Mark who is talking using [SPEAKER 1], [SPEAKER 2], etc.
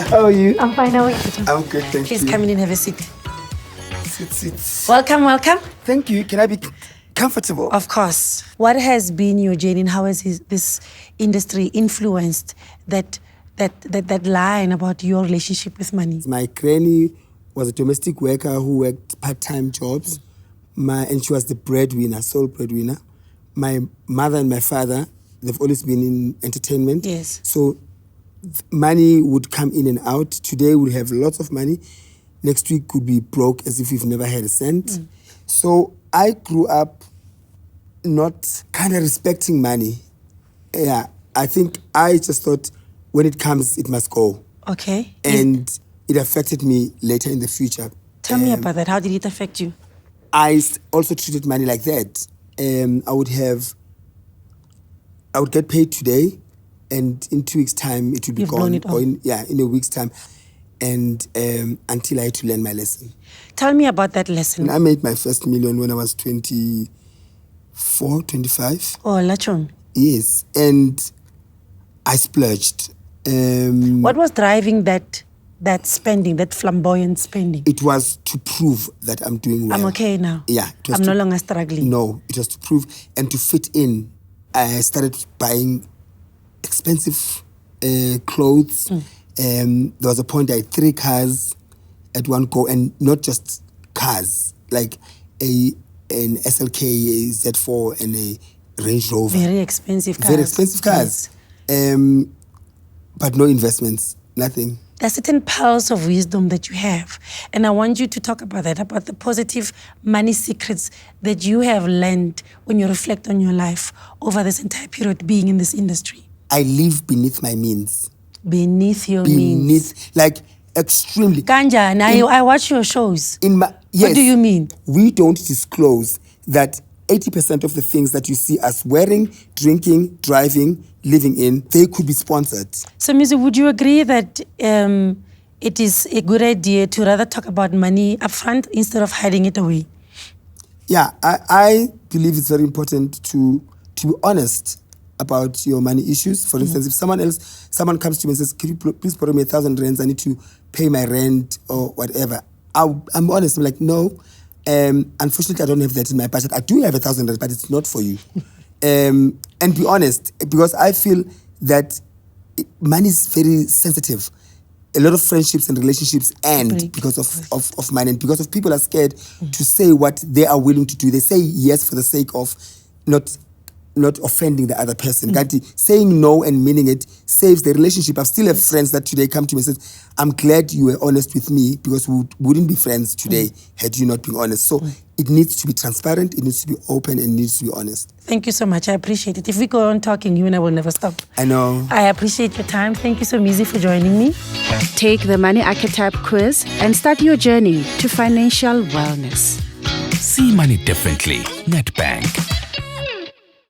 [SPEAKER 1] How are you?
[SPEAKER 2] I'm fine. How are you?
[SPEAKER 1] I'm good, thank
[SPEAKER 2] Please
[SPEAKER 1] you.
[SPEAKER 2] come in and have a seat.
[SPEAKER 1] Sit.
[SPEAKER 2] Welcome, welcome.
[SPEAKER 1] Thank you. Can I be comfortable?
[SPEAKER 2] Of course. What has been your journey and how has this industry influenced that line about your relationship with money?
[SPEAKER 1] My granny was a domestic worker who worked part-time jobs. And she was the breadwinner, sole breadwinner. My mother and my father, they've always been in entertainment.
[SPEAKER 2] Yes.
[SPEAKER 1] So money would come in and out. Today we'll have lots of money. Next week could be broke as if we've never had a cent. So I grew up not kind of respecting money. Yeah, I think I just thought when it comes, it must go.
[SPEAKER 2] Okay.
[SPEAKER 1] And it affected me later in the future.
[SPEAKER 2] Tell me about that. How did it affect you?
[SPEAKER 1] I also treated money like that. I would get paid today, and in 2 weeks' time it would be
[SPEAKER 2] You've
[SPEAKER 1] gone.
[SPEAKER 2] blown it all.
[SPEAKER 1] In a week's time, and until I had to learn my lesson.
[SPEAKER 2] Tell me about that lesson.
[SPEAKER 1] I made my first million when I was 24, 25.
[SPEAKER 2] Oh, Lachon.
[SPEAKER 1] Yes, and I splurged.
[SPEAKER 2] What was driving that spending, that flamboyant spending?
[SPEAKER 1] It was to prove that I'm doing well.
[SPEAKER 2] I'm okay now.
[SPEAKER 1] Yeah. It was
[SPEAKER 2] I'm no longer struggling.
[SPEAKER 1] No, it was to prove and to fit in. I started buying expensive clothes. There was a point I had 3 cars at one go, and not just cars, like an SLK, a Z4, and a Range Rover.
[SPEAKER 2] Very expensive cars.
[SPEAKER 1] Very expensive cars.
[SPEAKER 2] Yes.
[SPEAKER 1] But no investments, nothing.
[SPEAKER 2] There are certain pearls of wisdom that you have. And I want you to talk about that, about the positive money secrets that you have learned when you reflect on your life over this entire period being in this industry.
[SPEAKER 1] I live beneath my means.
[SPEAKER 2] Beneath your means.
[SPEAKER 1] Like extremely.
[SPEAKER 2] Ganja, and I watch your shows.
[SPEAKER 1] Yes,
[SPEAKER 2] what do you mean?
[SPEAKER 1] We don't disclose that 80% of the things that you see us wearing, drinking, driving, living in, they could be sponsored.
[SPEAKER 2] Somizi, would you agree that it is a good idea to rather talk about money upfront instead of hiding it away?
[SPEAKER 1] Yeah, I believe it's very important to be honest about your money issues. For instance, if someone comes to me and says, "Can you please borrow me 1,000 rands? I need to pay my rent or whatever." I'm honest. I'm like, no. Unfortunately, I don't have that in my budget. I do have 1,000 rands, but it's not for you. And be honest, because I feel that money is very sensitive. A lot of friendships and relationships end because of money, and because of people are scared to say what they are willing to do. They say yes for the sake of not offending the other person. Saying no and meaning it saves the relationship. I still have friends that today come to me and say, "I'm glad you were honest with me, because we wouldn't be friends today had you not been honest." So it needs to be transparent, it needs to be open, and it needs to be honest.
[SPEAKER 2] Thank you so much. I appreciate it. If we go on talking, you and I will never stop.
[SPEAKER 1] I know.
[SPEAKER 2] I appreciate your time. Thank you, Somizi, for joining me.
[SPEAKER 3] Take the Money Archetype quiz and start your journey to financial wellness.
[SPEAKER 4] See money differently. Nedbank.